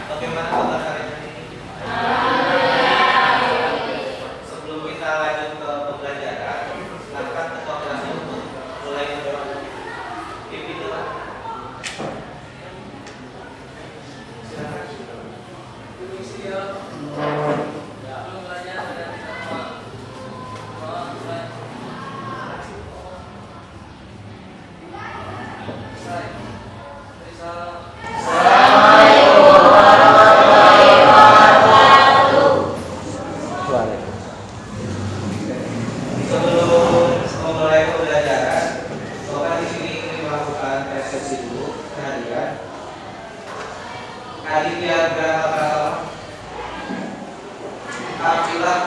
Bagaimana kabar hari ini? Sebelum kita lanjut ke pembelajaran, silakan ketua kelasnya untuk mulai menjawab. Pimpin dulu. Sebelum memulai pembelajaran, Bapak di sini ingin melakukan persepsi dulu kehadiran. Aditya Grahama, Abdillah,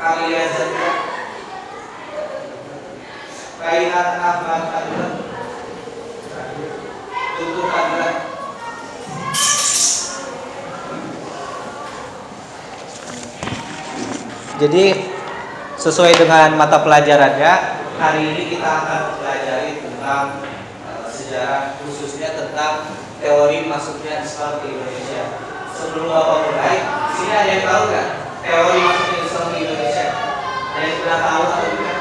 Alia Zahra, Kainat Ahmad Adil, Tutup Adil. Jadi sesuai dengan mata pelajarannya, hari ini kita akan mempelajari tentang sejarah, khususnya tentang teori masuknya Islam ke Indonesia. Sebelum Bapak mulai, sini ada yang tahu nggak teori masuknya Islam ke Indonesia? Ada yang sudah tahu atau tidak?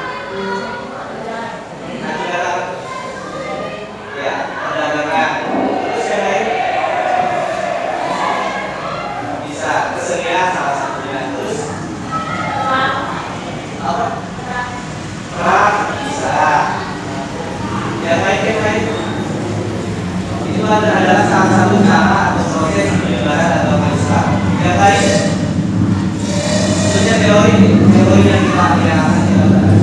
Nah, sudah tahu? Ya, perdagangan. Terus yang lain? Bisa, kesenian salah satunya. Terus apa? Perang bisa. Yang lain itu adalah salah satu cara atau proses penyebaran agama Islam. Yang lain tentunya teori yang kita akan kita bahas.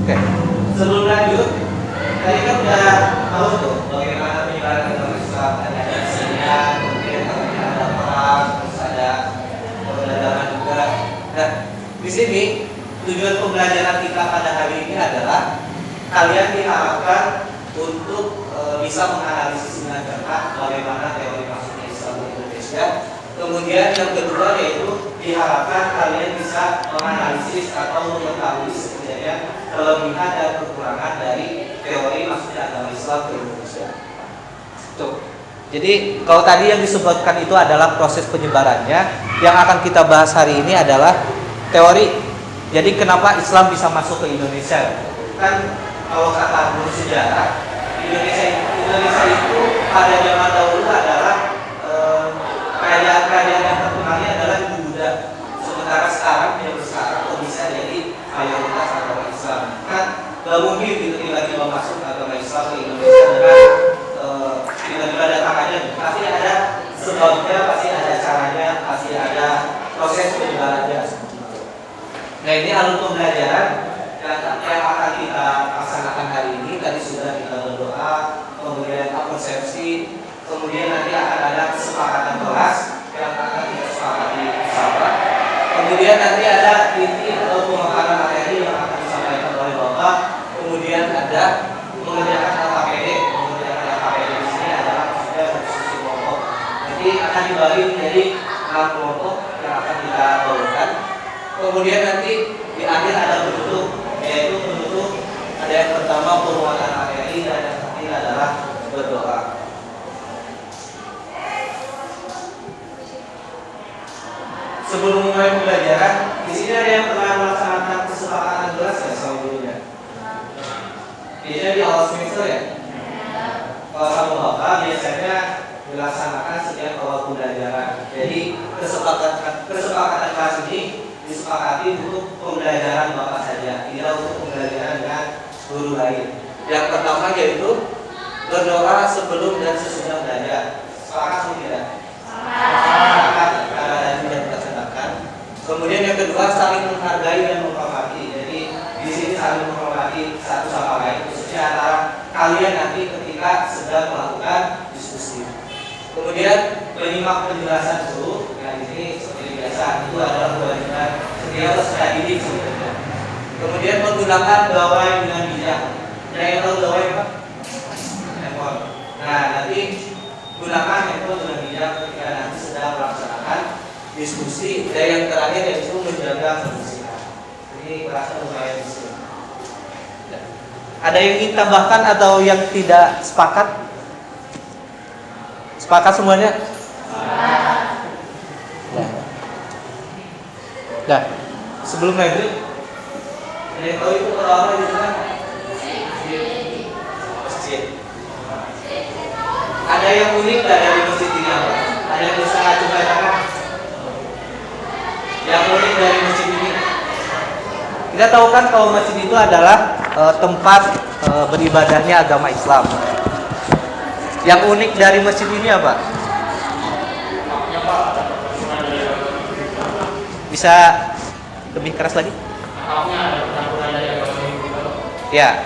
Oke, sebelum lanjut, tadi kan udah tahu tuh bagaimana penyebaran agama Islam. Ada kemudian ada perang, terus ada perdagangan juga. Nah, di sini tujuan pembelajaran kita pada hari ini adalah kalian diharapkan untuk bisa menganalisis dengan cermat bagaimana teori masuknya Islam di Indonesia. Kemudian yang kedua yaitu diharapkan kalian bisa menganalisis atau mengetahui setidaknya kelebihan dan kekurangan dari teori masuknya agama Islam ke Indonesia. Tuh. Jadi kalau tadi yang disebutkan itu adalah proses penyebarannya, yang akan kita bahas hari ini adalah teori. Jadi kenapa Islam bisa masuk ke Indonesia? Kan kalau kata guru sejarah, Indonesia itu pada zaman dahulu adalah kerajaan-kerajaan yang terkenalnya adalah Buddha. Sementara sekarang bisa jadi mayoritas agama Islam. Kan gak mungkin gitu tiba-tiba masuk agama Islam ke Indonesia dengan tiba-tiba datang aja. Pasti ada sebabnya, pasti ada caranya, pasti ada proses penyebarannya. Nah, ini alur pembelajaran yang akan kita laksanakan hari ini. Tadi sudah kita berdoa, kemudian persepsi, kemudian nanti akan ada kesepakatan kelas yang akan kita sepakati bersama. Kemudian nanti ada inti atau pemaparan materi yang akan disampaikan oleh Bapak. Kemudian ada mengerjakan LKPD. Mengerjakan LKPD di sini adalah maksudnya diskusi kelompok. Jadi akan dibagi menjadi 6 kelompok yang akan kita bawakan. Kemudian nanti di akhir ada penutup, yaitu penutup ada yang pertama penguatan materi dan yang terakhir adalah berdoa. Sebelum mulai pembelajaran, di sini ada yang pernah melaksanakan kesepakatan kelas ya sama gurunya. Biasanya di awal semester ya. Kalau sama Bapak biasanya dilaksanakan setiap awal pembelajaran. Jadi kesepakatan kelas ini disepakati untuk pembelajaran Bapak saja, tidak untuk pembelajaran dengan guru lain. Yang pertama yaitu berdoa sebelum dan sesudah belajar. Sepakat atau tidak? Sepakat. Karena tadi sudah kita katakan. Kemudian yang kedua saling menghargai dan menghormati. Jadi di sini saling menghormati satu sama lain, khususnya antara kalian nanti ketika sedang melakukan diskusi. Kemudian menyimak penjelasan guru. Yang di sini seperti biasa itu adalah kewajiban setiap peserta didik sebenarnya. Kemudian menggunakan gawai dengan bijak. Ada yang tahu gawai apa? Handphone. Nah, nanti gunakan handphone dengan bijak ketika nanti sedang melaksanakan diskusi. Dan yang terakhir yaitu menjaga kebersihan. Ini ini merasa lumayan Muslim. Ada yang ingin tambahkan atau yang tidak sepakat? Sepakat semuanya? Nah, sebelum maghrib, ada yang tahu itu orang di mana? Masjid. Ada yang unik dari masjid ini apa? Ada yang bisa coba tangan? Yang unik dari masjid ini? Kita tahu kan kalau masjid itu adalah tempat beribadahnya agama Islam. Yang unik dari masjid ini apa? Bisa lebih keras lagi? Ya.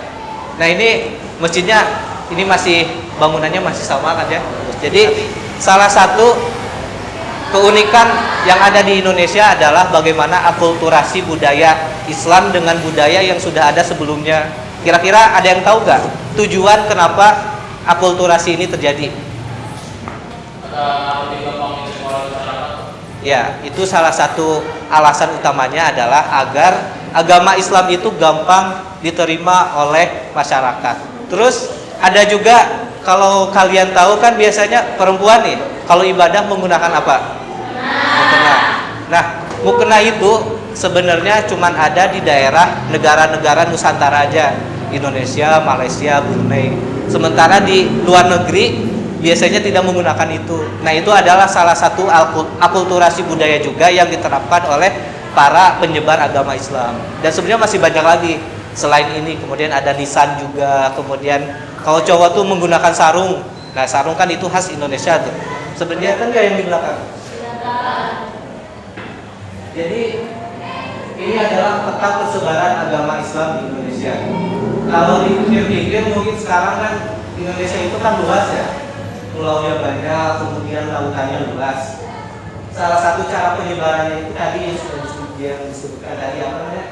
Nah ini masjidnya ini masih bangunannya masih sama kan ya. Jadi salah satu keunikan yang ada di Indonesia adalah bagaimana akulturasi budaya Islam dengan budaya yang sudah ada sebelumnya. Kira-kira ada yang tahu nggak tujuan kenapa akulturasi ini terjadi? Ya, itu salah satu alasan utamanya adalah agar agama Islam itu gampang diterima oleh masyarakat. Terus ada juga kalau kalian tahu kan biasanya perempuan nih kalau ibadah menggunakan apa? Mukena. Nah, mukena itu sebenarnya cuma ada di daerah negara-negara Nusantara aja, Indonesia, Malaysia, Brunei. Sementara di luar negeri biasanya tidak menggunakan itu. Nah, itu adalah salah satu akulturasi budaya juga yang diterapkan oleh para penyebar agama Islam. Dan sebenarnya masih banyak lagi selain ini. Kemudian ada nisan juga. Kemudian kalau cowok tuh menggunakan sarung. Nah, sarung kan itu khas Indonesia tuh. Sebenarnya kan nggak yang di belakang. Jadi ini adalah peta persebaran agama Islam di Indonesia. Kalau dipikir-pikir mungkin sekarang kan Indonesia itu kan luas ya. Pulaunya banyak, kemudian lautannya luas. Salah satu cara penyebarannya itu tadi yang disebutkan tadi apa namanya?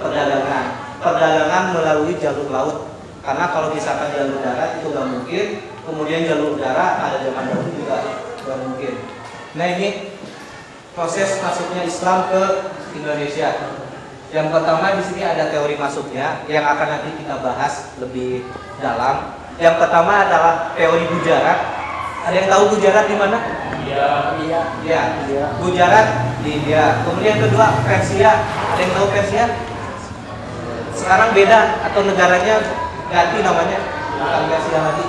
Perdagangan. Perdagangan melalui jalur laut. Karena kalau misalkan jalur darat itu nggak mungkin, kemudian jalur udara pada zaman dahulu juga nggak mungkin. Nah ini proses masuknya Islam ke Indonesia. Yang pertama di sini ada teori masuknya yang akan nanti kita bahas lebih dalam. Yang pertama adalah teori Gujarat. Ada yang tahu Gujarat di mana? Iya. Gujarat di India. Kemudian kedua Persia. Ada yang tahu Persia? Sekarang beda atau negaranya ganti namanya? Bukan Persia lagi.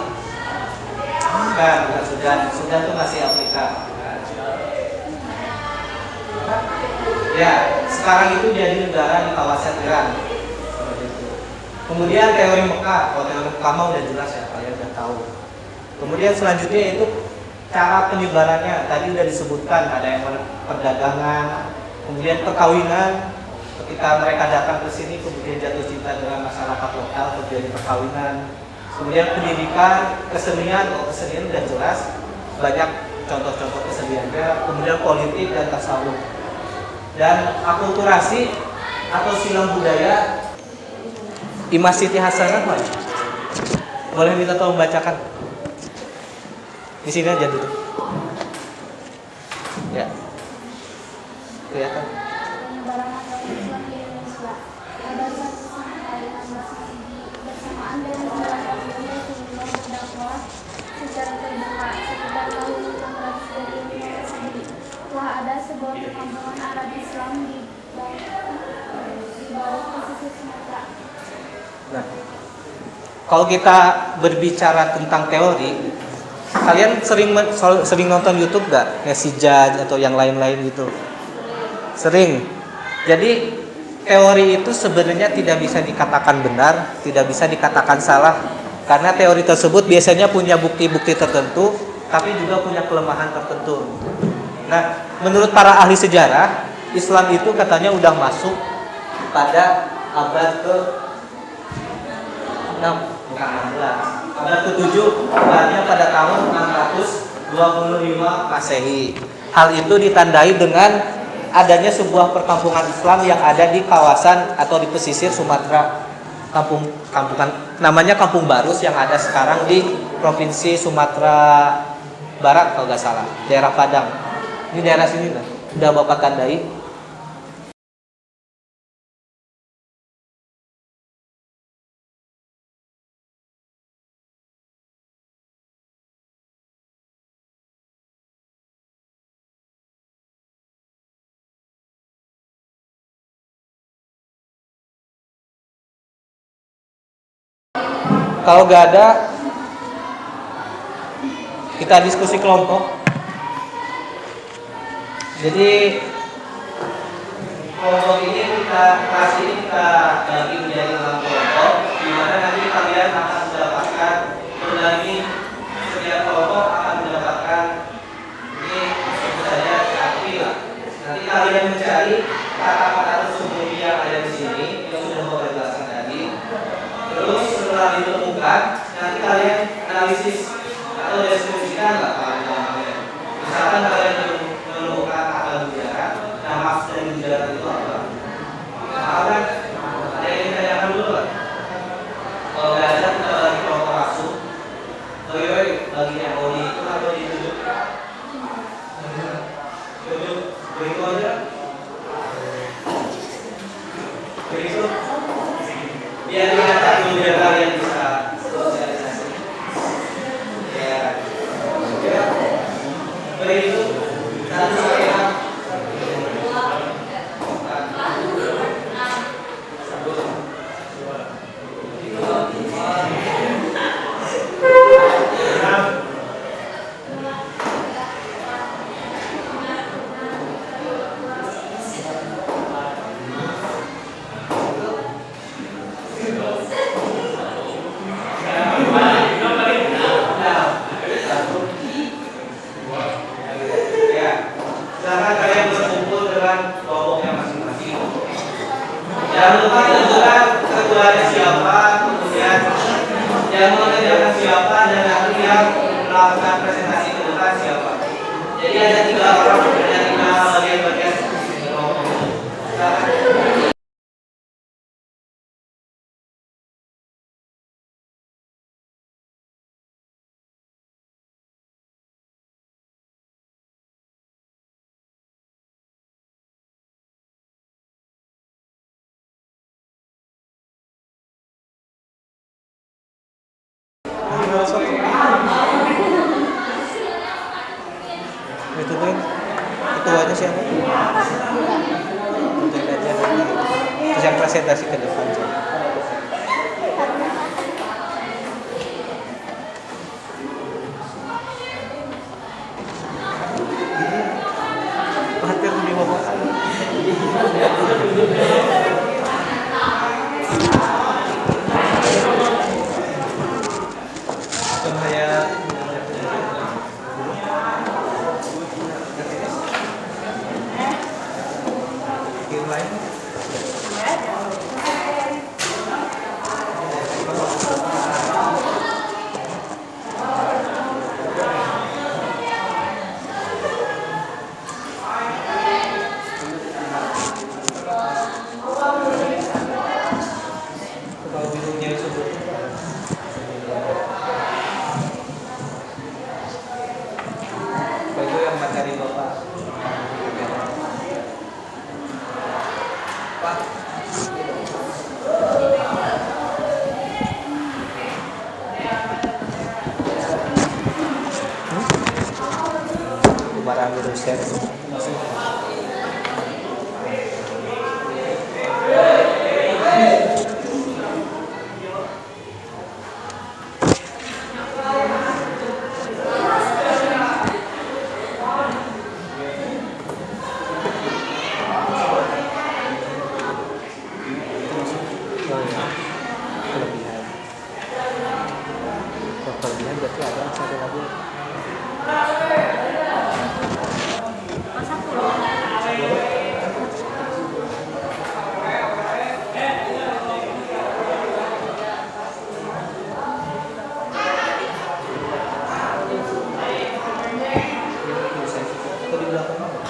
Bukan Sudan. Sudan itu masih Afrika. Ya, sekarang itu jadi negara di kawasan Iran. Kemudian teori Mekah, kalau teori Mekah udah jelas ya, kalian udah tahu. Kemudian selanjutnya itu cara penyebarannya, tadi udah disebutkan ada yang perdagangan, kemudian perkawinan. Ketika mereka datang ke sini, kemudian jatuh cinta dengan masyarakat lokal, terjadi perkawinan. Kemudian pendidikan, kesenian udah jelas, banyak contoh-contoh keseniannya. Kemudian politik dan tasawuf. Dan akulturasi atau silang budaya. Imam Siti Hasanah mana? Boleh minta tolong bacakan. Di sini aja dulu. Ya. Kelihatan. Penyebaran agama Islam di Indonesia pada satu sama lain bersamaan dengan gerakan dunia sehingga berdakwah secara terbuka sekitar tahun 600 dari Indonesia sendiri. Telah ada sebuah perkampungan Arab Islam di bawah pesisir Sumatera. Nah, kalau kita berbicara tentang teori, kalian sering nonton YouTube nggak? Kayak si Judge atau yang lain-lain gitu? Sering. Jadi teori itu sebenarnya tidak bisa dikatakan benar, tidak bisa dikatakan salah, karena teori tersebut biasanya punya bukti-bukti tertentu, tapi juga punya kelemahan tertentu. Nah, menurut para ahli sejarah, Islam itu katanya udah masuk pada abad ke 6, bukan 16. Abad ke-7, tepatnya pada tahun 625 Masehi. Hal itu ditandai dengan adanya sebuah perkampungan Islam yang ada di kawasan atau di pesisir Sumatera. Kampungan namanya Kampung Barus yang ada sekarang di Provinsi Sumatera Barat kalau nggak salah, daerah Padang. Ini daerah sini lah, udah Bapak tandai. Kalau nggak ada, kita diskusi kelompok. Jadi kelompok ini kelas ini kita bagi menjadi 6 kelompok, di mana nanti kalian akan mendapatkan mengulangi setiap kelompok akan mendapatkan ini sebut saja aktif. Nanti kalian mencari kata-kata tersembunyi yang ada di sini yang sudah Bapak jelaskan tadi. Terus setelah ditemukan, nanti kalian analisis atau deskripsikan lah kalian. Misalkan kalian menemukan kata mutiara, nah maksud dari mutiara itu apa? Ada yang ditanyakan dulu kan? Kalau nggak ada, kita bagi kelompok masuk. Bagi yang mau dihitung atau ditunjuk? Tunjuk, begitu aja. Begitu. Biar kelihatan dulu biar kalian bisa sosialisasi. Ya. Begitu. Satu sampai 6. Silakan kalian berkumpul dengan kelompoknya masing-masing. Jangan lupa tentukan ketuanya siapa, kemudian yang mengerjakan siapa, dan nanti yang melakukan presentasi ke depan siapa. Jadi ada 3 orang, ada 5 bagian-bagian di kelompok itu. Silakan. Ditungguin ketuanya siapa? Tunjukin aja nanti. Terus yang presentasi ke depan siapa? Hampir di bawah. Cahaya yang lain. Kalau birunya disebut itu yang materi Bapak. Pak. Barang dosen. Kelebihan berarti ada satu lagi. Atau di belakang apa?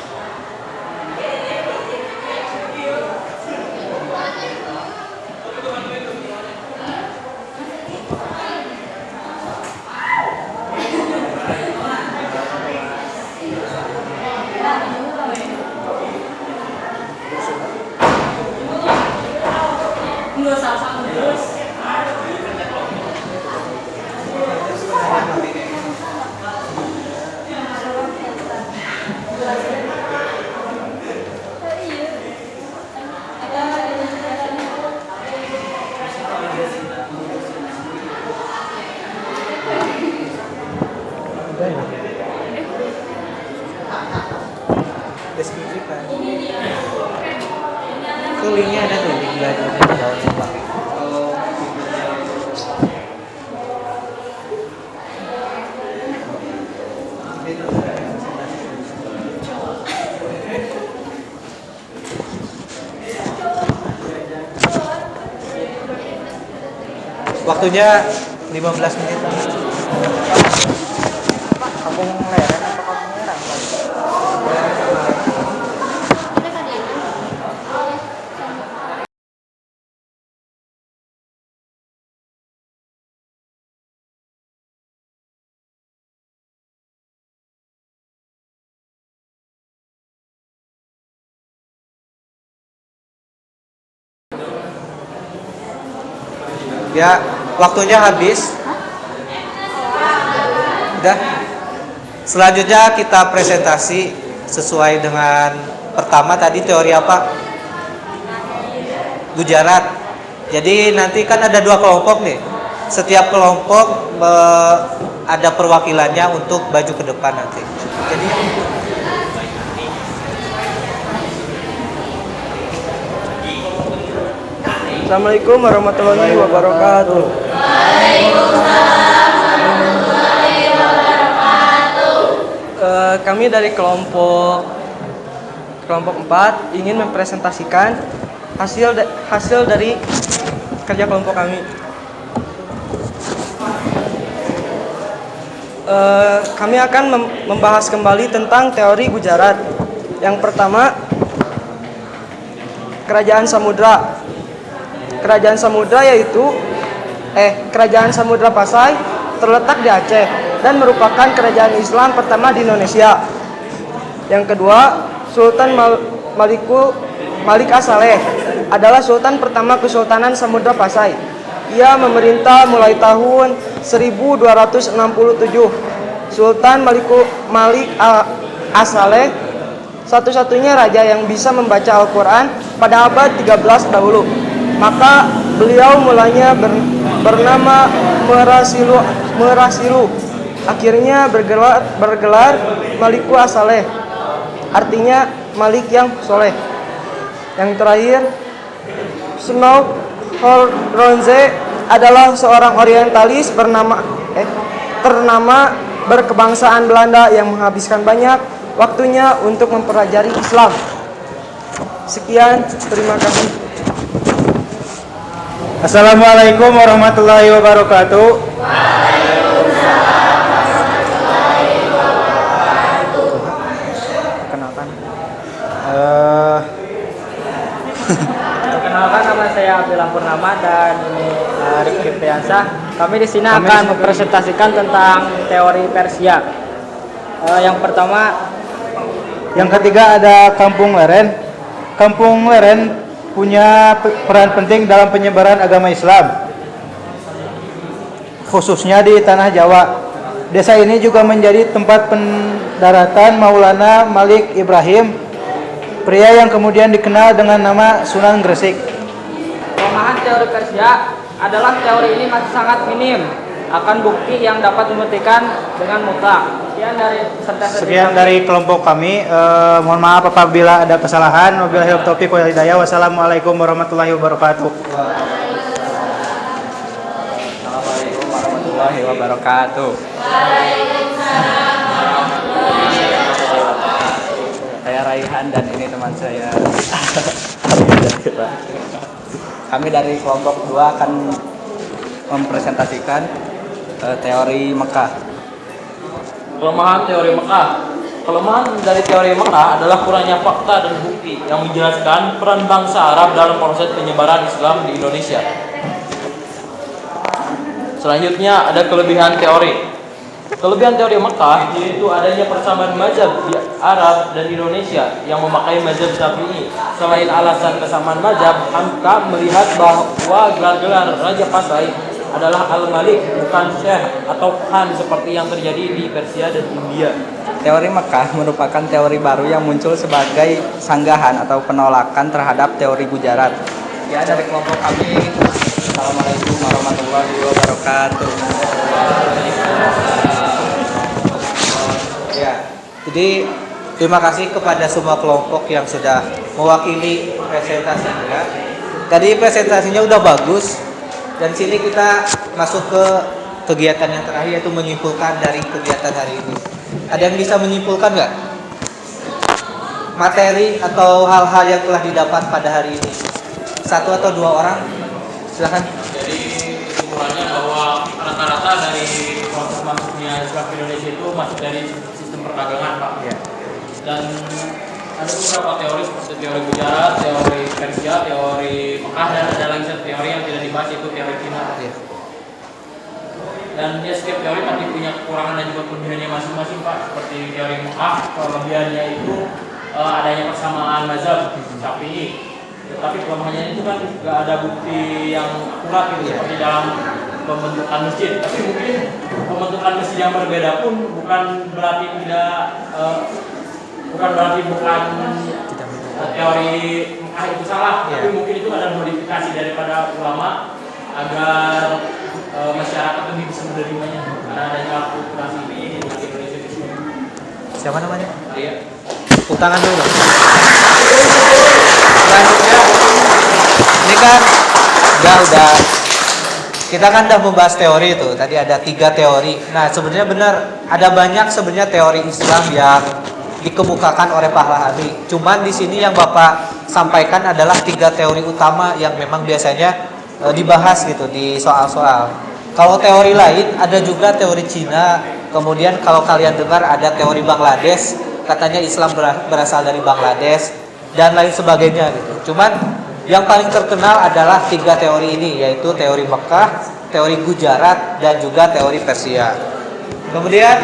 Waktunya 15 menit. Kampung lereng atau kampung lereng? Boleh kali ya? Boleh. Ya, waktunya habis. Udah. Selanjutnya kita presentasi sesuai dengan pertama tadi teori apa? Gujarat. Jadi nanti kan ada 2 kelompok nih. Setiap kelompok ada perwakilannya untuk baju ke depan nanti. Jadi Assalamualaikum warahmatullahi wabarakatuh. Kami dari kelompok 4 ingin mempresentasikan hasil dari kerja kelompok kami. Kami akan membahas kembali tentang teori Gujarat. Yang pertama, Kerajaan Samudra. Kerajaan Samudra Pasai terletak di Aceh dan merupakan kerajaan Islam pertama di Indonesia. Yang kedua, Sultan Malik As-Saleh adalah sultan pertama Kesultanan Samudra Pasai. Ia memerintah mulai tahun 1267. Sultan Malik As-Saleh satu-satunya raja yang bisa membaca Al-Quran pada abad 13 dahulu. Maka beliau mulanya bernama Merasilu. Akhirnya bergelar Maliku As-Saleh, artinya Malik yang soleh. Yang terakhir, Snow Horronze adalah seorang orientalis ternama berkebangsaan Belanda yang menghabiskan banyak waktunya untuk mempelajari Islam. Sekian, terima kasih. Assalamualaikum warahmatullahi wabarakatuh. Perkenalkan, nama saya Abdillah Purnama dan ini Rifki Priyansah. Kami di sini akan mempresentasikan tentang teori Persia. Yang pertama, Yang ketiga ada Kampung Leren. Kampung Leren punya peran penting dalam penyebaran agama Islam, khususnya di tanah Jawa. Desa ini juga menjadi tempat pendaratan Maulana Malik Ibrahim, pria yang kemudian dikenal dengan nama Sunan Gresik. pemahaman teori Persia adalah teori ini masih sangat minim akan bukti yang dapat membuktikan dengan mutlak. Sekian dari kelompok kami. Mohon maaf apabila ada kesalahan. Wabillahi taufiq wal hidayah. Wassalamualaikum warahmatullahi wabarakatuh. Assalamualaikum warahmatullahi wabarakatuh. Saya Raihan dan ini teman saya. Kami dari kelompok 2 akan mempresentasikan teori Mekah. Kelemahan teori Mekah. Kelemahan dari teori Mekah adalah kurangnya fakta dan bukti yang menjelaskan peran bangsa Arab dalam proses penyebaran Islam di Indonesia. Selanjutnya ada kelebihan teori. Kelebihan teori Mekah yaitu adanya persamaan mazhab di Arab dan Indonesia yang memakai mazhab Syafi'i. Selain alasan kesamaan mazhab, Hamka melihat bahwa gelar-gelar Raja Pasai adalah Al-Malik, bukan Syekh atau Khan seperti yang terjadi di Persia dan India. Teori Mekah merupakan teori baru yang muncul sebagai sanggahan atau penolakan terhadap teori Gujarat. Ya, dari kelompok kami. Assalamualaikum warahmatullahi wabarakatuh. ya, jadi terima kasih kepada semua kelompok yang sudah mewakili presentasinya. Tadi presentasinya udah bagus. Dan sini kita masuk ke kegiatan yang terakhir, yaitu menyimpulkan dari kegiatan hari ini. Ada yang bisa menyimpulkan nggak materi atau hal-hal yang telah didapat pada hari ini? 1 atau 2 orang, silakan. Jadi kesimpulannya bahwa rata-rata dari proses masuknya Islam ke Indonesia itu masuk dari sistem perdagangan, Pak. Dan ada beberapa teori seperti teori Gujarat, teori Persia, teori Mekah, dan ada lagi satu teori yang tidak dibahas yaitu teori Cina. Dan dia setiap teori pasti punya kekurangan dan juga kelebihannya masing-masing, Pak. Seperti teori Mekah, kelebihannya itu adanya persamaan mazhab Syafi'i. Tetapi kelemahannya itu kan nggak ada bukti yang akurat gitu, seperti dalam pembentukan masjid. Tapi mungkin pembentukan masjid yang berbeda pun bukan berarti teori Mekah itu salah. Tapi mungkin itu ada modifikasi daripada ulama agar masyarakat lebih bisa menerimanya karena adanya akulturasi ini di Indonesia itu. Siapa namanya? Iya. Tepuk tangan dulu. Selanjutnya, ini kan udah kita kan udah membahas teori itu. Tadi ada 3 teori. Nah, sebenarnya benar ada banyak sebenarnya teori Islam yang dikemukakan oleh para ahli. Cuman di sini yang Bapak sampaikan adalah 3 teori utama yang memang biasanya dibahas gitu di soal-soal. Kalau teori lain ada juga teori Cina. Kemudian kalau kalian dengar ada teori Bangladesh, katanya Islam berasal dari Bangladesh dan lain sebagainya gitu. Cuman yang paling terkenal adalah 3 teori ini, yaitu teori Mekah, teori Gujarat, dan juga teori Persia. Kemudian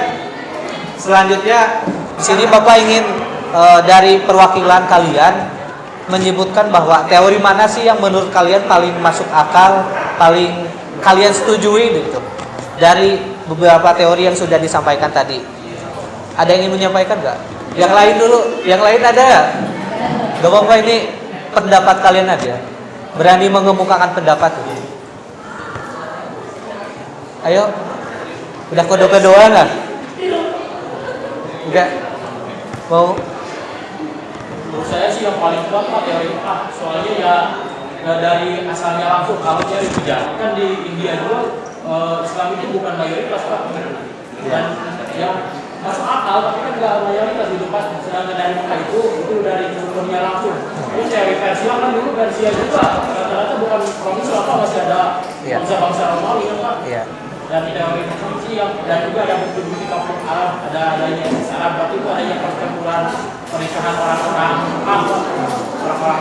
selanjutnya di sini Bapak ingin dari perwakilan kalian menyebutkan bahwa teori mana sih yang menurut kalian paling masuk akal, paling kalian setujui gitu dari beberapa teori yang sudah disampaikan tadi. Ada yang ingin menyampaikan nggak? Yang lain dulu, yang lain ada nggak? Gak apa-apa, ini pendapat kalian aja. Berani mengemukakan pendapat. Ayo, udah kode-kodean nggak? Enggak? Mau? Menurut saya sih yang paling kuat Pak teori Mekah. Soalnya ya dari asalnya langsung. Kalau teori Gujarat kan di India juga Islam itu bukan mayoritas Pak. Dan yang masuk akal tapi kan nggak mayoritas itu Pak. Sedangkan dari Mekah itu dari sumbernya langsung. Terus teori Persia kan dulu Persia juga rata-rata bukan provinsi apa masih ada bangsa-bangsa Romawi kan Pak. Dan teori provinsi dan juga ada bukti-bukti kampung Arab, adanya Arab, berarti itu adanya percampuran pernikahan orang-orang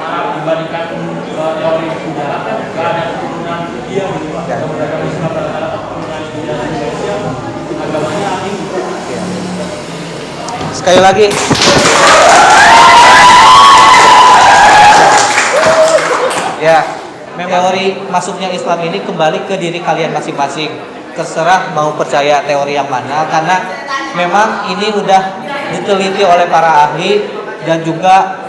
Arab dibandingkan teori Gujarat kan nggak ada keturunan India gitu Pak. Beragama Islam rata-rata keturunan India dan Indonesia agamanya asing gitu. Sekali lagi. Ya, teori masuknya Islam ini kembali ke diri kalian masing-masing. Terserah mau percaya teori yang mana, karena memang ini udah diteliti oleh para ahli dan juga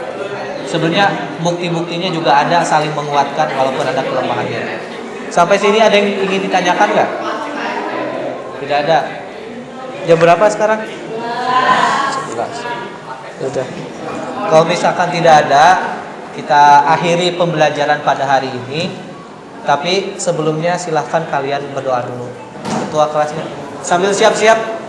sebenarnya bukti-buktinya juga ada saling menguatkan walaupun ada kelemahannya. Sampai sini ada yang ingin ditanyakan nggak? Tidak ada. Jam berapa sekarang? 11. Sudah. Kalau misalkan tidak ada, kita akhiri pembelajaran pada hari ini. Tapi sebelumnya silahkan kalian berdoa dulu. Ketua kelasnya sambil siap-siap.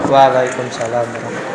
Waalaikumsalam warahmatullahi wabarakatuh.